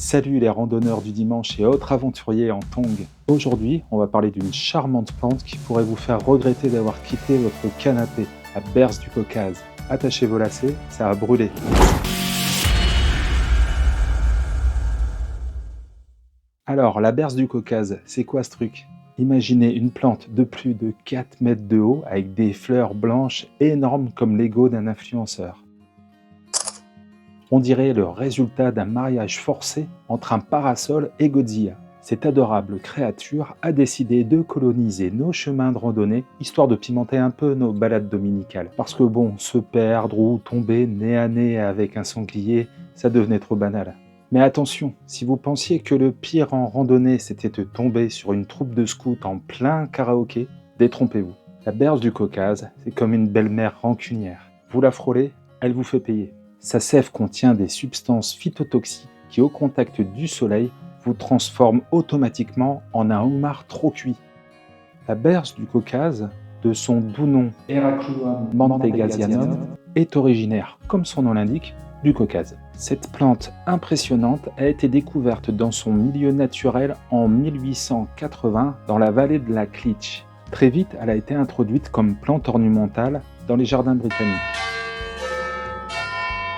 Salut les randonneurs du dimanche et autres aventuriers en tongs. Aujourd'hui, on va parler d'une charmante plante qui pourrait vous faire regretter d'avoir quitté votre canapé, la berce du Caucase. Attachez vos lacets, ça va brûler. Alors, la berce du Caucase, c'est quoi ce truc? Imaginez une plante de plus de 4 mètres de haut avec des fleurs blanches énormes comme l'ego d'un influenceur. On dirait le résultat d'un mariage forcé entre un parasol et Godzilla. Cette adorable créature a décidé de coloniser nos chemins de randonnée, histoire de pimenter un peu nos balades dominicales. Parce que bon, se perdre ou tomber nez à nez avec un sanglier, ça devenait trop banal. Mais attention, si vous pensiez que le pire en randonnée c'était de tomber sur une troupe de scouts en plein karaoké, détrompez-vous. La berce du Caucase, c'est comme une belle-mère rancunière. Vous la frôlez, elle vous fait payer. Sa sève contient des substances phytotoxiques qui, au contact du soleil, vous transforment automatiquement en un homard trop cuit. La berce du Caucase, de son doux nom Heracluum mantegasianum, est originaire, comme son nom l'indique, du Caucase. Cette plante impressionnante a été découverte dans son milieu naturel en 1880 dans la vallée de la Clytch. Très vite, elle a été introduite comme plante ornementale dans les jardins britanniques.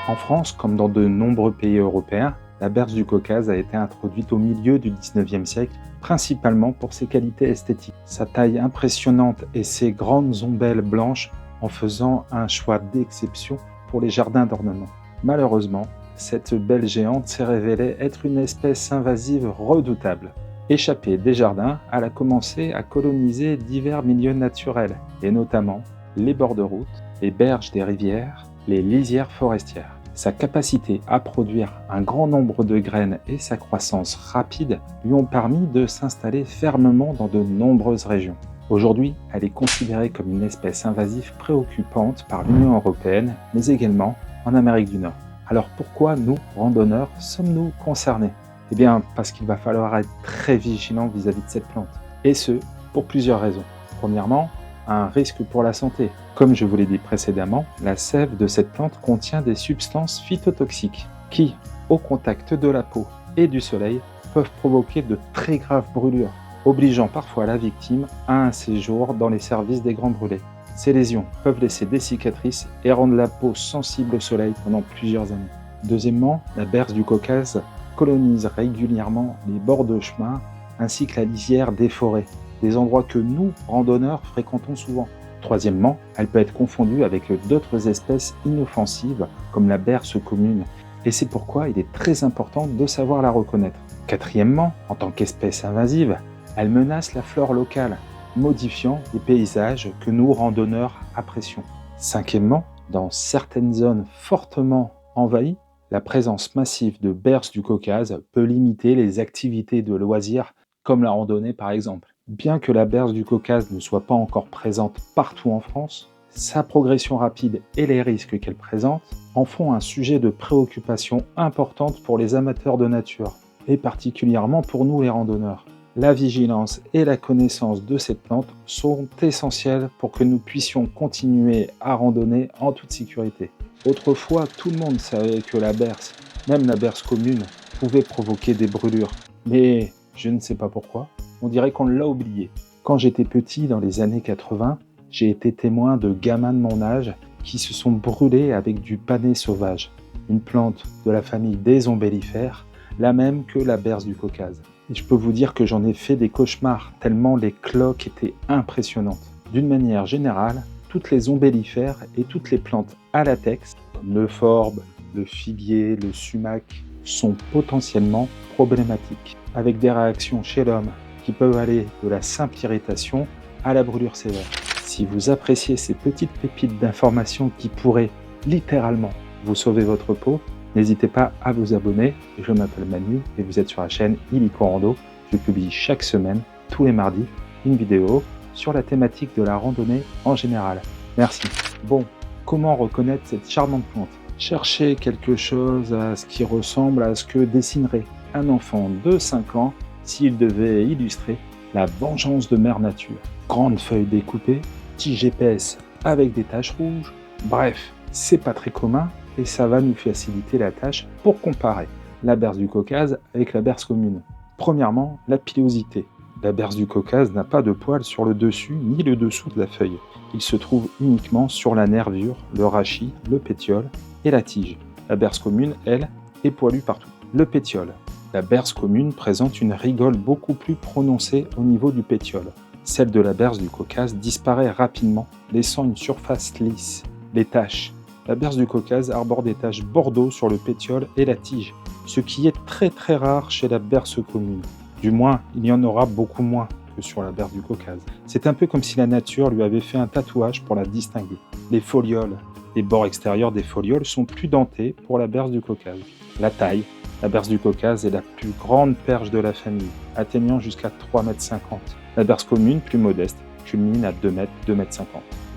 En France, comme dans de nombreux pays européens, la berce du Caucase a été introduite au milieu du XIXe siècle, principalement pour ses qualités esthétiques. Sa taille impressionnante et ses grandes ombelles blanches en faisant un choix d'exception pour les jardins d'ornement. Malheureusement, cette belle géante s'est révélée être une espèce invasive redoutable. Échappée des jardins, elle a commencé à coloniser divers milieux naturels, et notamment les bords de route, les berges des rivières, les lisières forestières. Sa capacité à produire un grand nombre de graines et sa croissance rapide lui ont permis de s'installer fermement dans de nombreuses régions. Aujourd'hui, elle est considérée comme une espèce invasive préoccupante par l'Union européenne, mais également en Amérique du Nord. Alors pourquoi nous, randonneurs, sommes-nous concernés? Eh bien, parce qu'il va falloir être très vigilant vis-à-vis de cette plante. Et ce, pour plusieurs raisons. Premièrement, un risque pour la santé. Comme je vous l'ai dit précédemment, la sève de cette plante contient des substances phytotoxiques qui, au contact de la peau et du soleil, peuvent provoquer de très graves brûlures, obligeant parfois la victime à un séjour dans les services des grands brûlés. Ces lésions peuvent laisser des cicatrices et rendre la peau sensible au soleil pendant plusieurs années. Deuxièmement, la berce du Caucase colonise régulièrement les bords de chemin ainsi que la lisière des forêts, des endroits que nous, randonneurs, fréquentons souvent. Troisièmement, elle peut être confondue avec d'autres espèces inoffensives comme la berce commune, et c'est pourquoi il est très important de savoir la reconnaître. Quatrièmement, en tant qu'espèce invasive, elle menace la flore locale, modifiant les paysages que nous, randonneurs, apprécions. Cinquièmement, dans certaines zones fortement envahies, la présence massive de berces du Caucase peut limiter les activités de loisirs comme la randonnée par exemple. Bien que la berce du Caucase ne soit pas encore présente partout en France, sa progression rapide et les risques qu'elle présente en font un sujet de préoccupation importante pour les amateurs de nature, et particulièrement pour nous les randonneurs. La vigilance et la connaissance de cette plante sont essentielles pour que nous puissions continuer à randonner en toute sécurité. Autrefois, tout le monde savait que la berce, même la berce commune, pouvait provoquer des brûlures, mais je ne sais pas pourquoi. On dirait qu'on l'a oublié. Quand j'étais petit, dans les années 80, j'ai été témoin de gamins de mon âge qui se sont brûlés avec du panais sauvage, une plante de la famille des ombellifères, la même que la berce du Caucase. Et je peux vous dire que j'en ai fait des cauchemars, tellement les cloques étaient impressionnantes. D'une manière générale, toutes les ombellifères et toutes les plantes à latex, comme le forbe, le figuier, le sumac, sont potentiellement problématiques, avec des réactions chez l'homme qui peuvent aller de la simple irritation à la brûlure sévère. Si vous appréciez ces petites pépites d'informations qui pourraient littéralement vous sauver votre peau, n'hésitez pas à vous abonner. Je m'appelle Manu et vous êtes sur la chaîne Illico Rando. Je publie chaque semaine, tous les mardis, une vidéo sur la thématique de la randonnée en général. Merci. Bon, comment reconnaître cette charmante plante? Cherchez quelque chose à ce qui ressemble à ce que dessinerait un enfant de 5 ans s'il devait illustrer la vengeance de Mère Nature. Grandes feuilles découpées, tige épaisse avec des taches rouges. Bref, c'est pas très commun et ça va nous faciliter la tâche pour comparer. la berce du Caucase avec la berce commune. Premièrement, la pilosité. La berce du Caucase n'a pas de poils sur le dessus ni le dessous de la feuille. Il se trouve uniquement sur la nervure, le rachis, le pétiole et la tige. La berce commune, elle, est poilue partout. Le pétiole. La berce commune présente une rigole beaucoup plus prononcée au niveau du pétiole. Celle de la berce du Caucase disparaît rapidement, laissant une surface lisse. Les taches. La berce du Caucase arbore des taches bordeaux sur le pétiole et la tige, ce qui est très rare chez la berce commune. Du moins, il y en aura beaucoup moins que sur la berce du Caucase. C'est un peu comme si la nature lui avait fait un tatouage pour la distinguer. Les folioles. Les bords extérieurs des folioles sont plus dentés pour la berce du Caucase. La taille. La berce du Caucase est la plus grande perche de la famille, atteignant jusqu'à 3,50 m. La berce commune, plus modeste, culmine à 2 m, 2,50 m.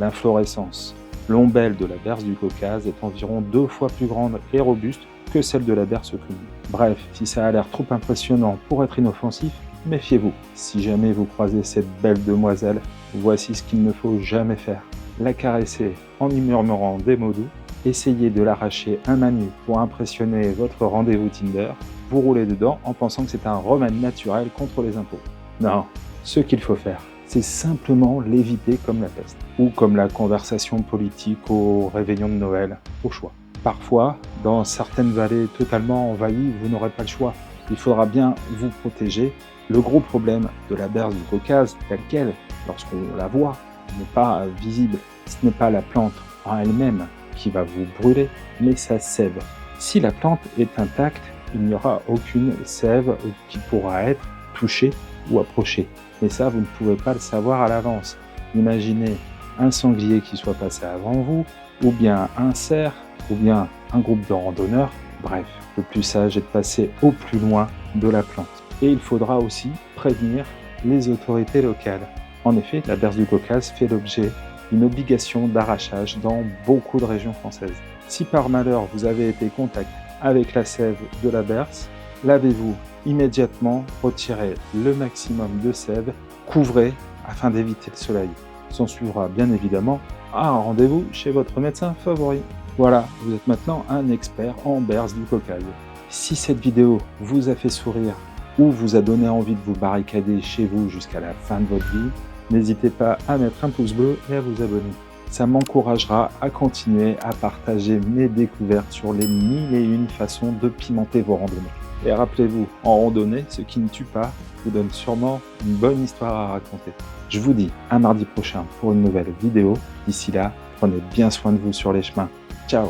L'inflorescence. L'ombelle de la berce du Caucase est environ 2 fois plus grande et robuste que celle de la berce commune. Bref, si ça a l'air trop impressionnant pour être inoffensif, méfiez-vous. Si jamais vous croisez cette belle demoiselle, voici ce qu'il ne faut jamais faire. La caresser en y murmurant des mots doux, essayez de l'arracher un manu pour impressionner votre rendez-vous Tinder, vous roulez dedans en pensant que c'est un remède naturel contre les impôts. Non, ce qu'il faut faire, c'est simplement l'éviter comme la peste, ou comme la conversation politique au réveillon de Noël, au choix. Parfois, dans certaines vallées totalement envahies, vous n'aurez pas le choix. Il faudra bien vous protéger. Le gros problème de la berce du Caucase, telle qu'elle, lorsqu'on la voit, n'est pas visible. Ce n'est pas la plante en elle-même qui va vous brûler, mais sa sève. Si la plante est intacte, il n'y aura aucune sève qui pourra être touchée ou approchée. Mais ça, vous ne pouvez pas le savoir à l'avance. Imaginez un sanglier qui soit passé avant vous, ou bien un cerf, ou bien un groupe de randonneurs. Bref, le plus sage est de passer au plus loin de la plante. Et il faudra aussi prévenir les autorités locales. En effet, la berce du Caucase fait l'objet d'une obligation d'arrachage dans beaucoup de régions françaises. Si par malheur vous avez été en contact avec la sève de la berce, lavez-vous immédiatement, retirez le maximum de sève, couvrez afin d'éviter le soleil. S'en suivra bien évidemment un rendez-vous chez votre médecin favori. Voilà, vous êtes maintenant un expert en berce du Caucase. Si cette vidéo vous a fait sourire ou vous a donné envie de vous barricader chez vous jusqu'à la fin de votre vie, n'hésitez pas à mettre un pouce bleu et à vous abonner. Ça m'encouragera à continuer à partager mes découvertes sur les 1001 façons de pimenter vos randonnées. Et rappelez-vous, en randonnée, ce qui ne tue pas vous donne sûrement une bonne histoire à raconter. Je vous dis à mardi prochain pour une nouvelle vidéo. D'ici là, prenez bien soin de vous sur les chemins. Ciao!